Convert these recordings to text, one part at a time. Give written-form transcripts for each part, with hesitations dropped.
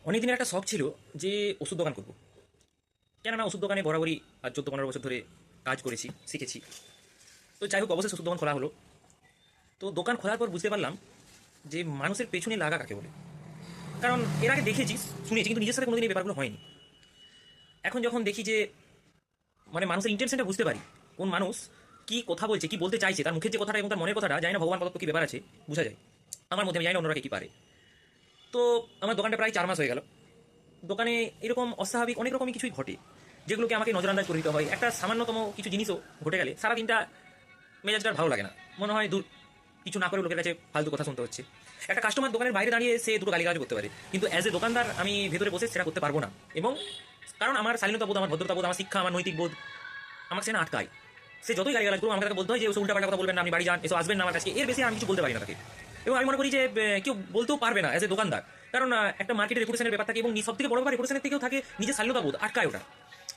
অনেকদিনের একটা শখ ছিল যে ওষুধ দোকান করবো। কেননা ওষুধ দোকানে বরাবরই আজ 14-15 বছর ধরে কাজ করেছি, শিখেছি। তো যাই হোক, অবশ্যই ওষুধ দোকান খোলা হলো। তো দোকান খোলার পর বুঝতে পারলাম যে মানুষের পেছনে লাগা কাকে বলে। কারণ এর আগে দেখেছি, শুনেছি, কিন্তু নিজের সাথে কোনোদিন এই ব্যাপারগুলো হয়নি। এখন যখন দেখি যে মানুষের ইন্টেনশনটা বুঝতে পারি, কোন মানুষ কি কথা বলছে, কি বলতে চাইছে, তার মুখের যে কথাটা এবং তার মনের কথাটা, জানি না ভগবান প্রদত্ত কি ব্যাপার আছে, বোঝা যায়। আমার মধ্যে আমি জানি না অন্যরা কি পারে। তো আমার দোকানটা প্রায় 4 মাস হয়ে গেল। দোকানে এরকম অস্বাভাবিক অনেক রকমই কিছুই ঘটে, যেগুলোকে আমাকে নজরআন্দাজ করে দিতে হয়। একটা সামান্যতম কিছু জিনিসও ঘটে গেলে সারাদিনটা মেজাজটা আর ভালো লাগে না, মনে হয় দূর, কিছু না করে লোকের কাছে ফালতু কথা শুনতে হচ্ছে। একটা কাস্টমার দোকানের বাইরে দাঁড়িয়ে সে দুটো গালিগালাজ করতে পারে, কিন্তু অ্যাজ এ দোকানদার আমি ভেতরে বসে সেটা করতে পারবো না। এবং কারণ আমার শালীনতা বোধ, আমার ভদ্রতা বোধ, আমার শিক্ষা, আমার নৈতিক বোধ আমাকে সেখানে আটকায়। সে যতই গালিগালাজ করুক, আমাকে তাকে বলতে হয় যে ওসব উল্টাপাল্টা কথা বলবেন না, আপনি বাড়ি যান, এসব আসবেন না আমার কাছে। এর বেশি আমি কিছু বলতে পারি না তাকে। এবং আমি মনে করি যে কেউ বলতেও পারবে না অ্যাজ এ দোকানদার। কারণ একটা মার্কেটের রেপুটেশনের ব্যাপার থাকে, এবং সব থেকে বড় ব্যাপার রেপুটেশনের থেকেও থাকে নিজের শালীনতা বোধ, আটকায় ওটা।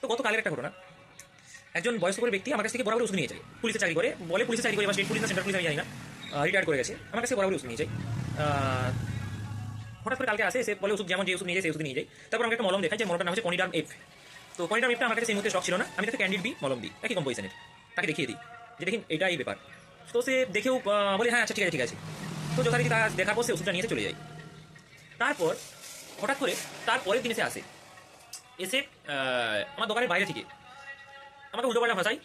তো গতকালের একটা ঘটনা, একজন বয়স্ক করে ব্যক্তি আমার কাছ থেকে বরাবর ওষুধ নিয়ে যায়। পুলিশে চাকরি করে, বলে পুলিশে চাকরি করে, বা স্টেট পুলিশ না সেন্ট্রাল পুলিশ আমি জানি না, রিটায়ার করে গেছে। আমার কাছে বরাবর ওষুধ নিয়ে যায়। হঠাৎ করে কালকে আসে, এসে বলে ওষুধ, যেমন যে ওষুধ নিয়ে যায় সেই ওষুধ নিয়ে যায়। তারপর আমাকে একটা মলম দেখায়, যে মলমটার নাম হচ্ছে কনিডার্ম এফ। তো কনিডার্ম এফটা আমার কাছে সেই মুহূর্তে স্টক ছিল না, আমি তাকে ক্যান্ডিড বি মলম দিই, একই কম্পোজিশনের। তাকে দেখিয়ে দিই যে দেখুন এটা এই ব্যাপার। তো সে দেখেও বলে হ্যাঁ আচ্ছা ঠিক আছে ঠিক আছে। তো যথারীতি তার দেখার পর সে ওষুধটা নিয়ে চলে যায়। তারপর হঠাৎ করে তার পরের দিন এসে আসে, এসে আমার দোকানের বাইরে থেকে আমাকে উল্টোপাল্টা ভাষায়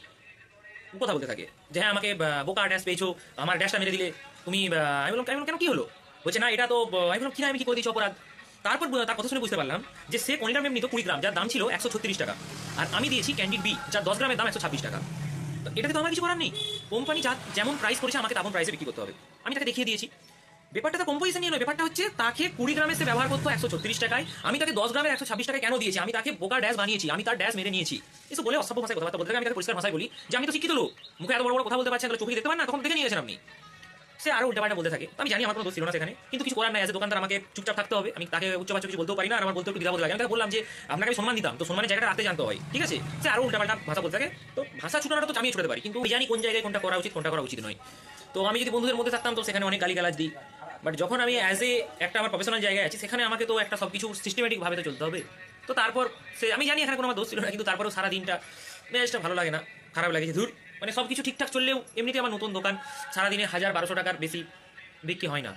কথা বলতে থাকে, যে হ্যাঁ আমাকে বোকা ড্যাশ পেয়েছো, আমার ড্যাশটা মেরে দিলে তুমি। আমি বললাম কেন কি হলো? বলছে না এটা তো আমি বললাম কি না, আমি কি করে দিয়েছি অপরাধ? তারপর তার কথা শুনে বুঝতে পারলাম যে সে কনিডার মেম নিত 20 গ্রাম, যার দাম ছিল 136 টাকা, আর আমি দিয়েছি ক্যান্ডিড বি, যার 10 গ্রামের দাম 126 টাকা। তো এটাতে তো আমার কিছু করার নেই। কোম্পানি যা যেমন প্রাইস করেছে আমাকে তেমন প্রাইসে বিক্রি করতে হবে, আমি তাকে দেখিয়ে দিয়েছি। ব্যাপারটা তো কম্পোজিশন নিয়ে নয়, ব্যাপারটা হচ্ছে তাকে 20 গ্রামে সে ব্যবহার করতো 136 টাকায়, আমি তাকে 10 গ্রামের 126 টাকায় কেন দিয়েছি? আমি তাকে বোকার ড্যাশ বানিয়েছি, আমি তার ড্যাশ মেরে নিয়েছি। এসব বলে অসভ্য ভাষায় কথাবার্তা বলতে থাকে। আমি তাকে পরিষ্কার ভাষায় বলি যে আমি তো শিক্ষিত লোক, মুখে এত বড় বড় কথা বলতে পারছেন, চোখে দেখতে পান না, তখন দেখে নিয়ে গেছেন আপনি। সে আরো উল্টাপাল্টা বলতে থাকে। আমি জানি আমার কোনো দোষ ছিল না সেখানে, কিন্তু কিছু করার নাই, এজ এ দোকানদার আমাকে চুপচাপ থাকতে হবে। আমি তাকে উচ্চবাচ্য কিছু বলতেও পারি না, আর আমার বলতে একটু দ্বিধাবোধ লাগে। আমি তাকে বললাম যে আপনাকে আমি সম্মান দিতাম, তো সম্মানের জায়গাটা রাখতে জানতে হয়, ঠিক আছে? সে আরো উল্টাপাল্টা ভাষা বলতে থাকে। তো ভাষা ছুটানোটা তো আমি ছুটাতে পারি, কিন্তু জানি কোন জায়গায় কোনটা করা উচিত, কোনটা করা উচিত নয়। তো আমি যদি বন্ধুদের মধ্যে থাকতাম তো সেখানে অনেক গালিগালাজ দিই, বাট যখন আমি অ্যাজ এ একটা আমার প্রফেশনাল জায়গায় আছি, সেখানে আমাকে তো একটা সব কিছু সিস্টেমেটিক ভাবে তো চলতে হবে। তো তারপর সে, আমি জানি এখানে কোনো আমার দোষ ছিল না, কিন্তু তারপরেও সারা দিনটা মেজাজটা ভালো লাগে না, খারাপ লাগে যে ধুর, সব কিছু ঠিকঠাক চললেও এমনিতে আমার নতুন দোকান, সারাদিনে 1000-1200 টাকার বেশি বিক্রি হয় না।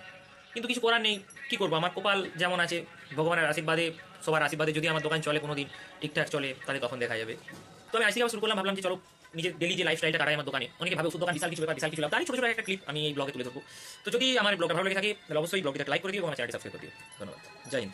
কিন্তু কিছু করার নেই, কি করবো, আমার কপাল যেমন আছে, ভগবানের আশীর্বাদে, সবার আশীর্বাদে যদি আমার দোকান চলে, কোনো দিন ঠিকঠাক চলে, তাহলে তখন দেখা যাবে। তো আমি আজকে আবার শুরু করলাম, ভাবলাম যে চলো নিজের ডেলি যে লাইফস্টাইলটা কাটাই আমার দোকানে। অনেকে ভাবে ওষুধ দোকান বিশাল কিছু ব্যাপার, বিশাল কিছু লাভ, তারই ছোটো ছোটো একটা ক্লিপ আমি এই ব্লগে তুলে ধরবো। তো যদি আমার ব্লগটা ভালো লেগে থাকে তাহলে অবশ্যই ব্লগটা লাইক করে দিও এবং আমার চ্যানেলটি সাবস্ক্রাইব করে দিও। ধন্যবাদ। জয় হিন্দ।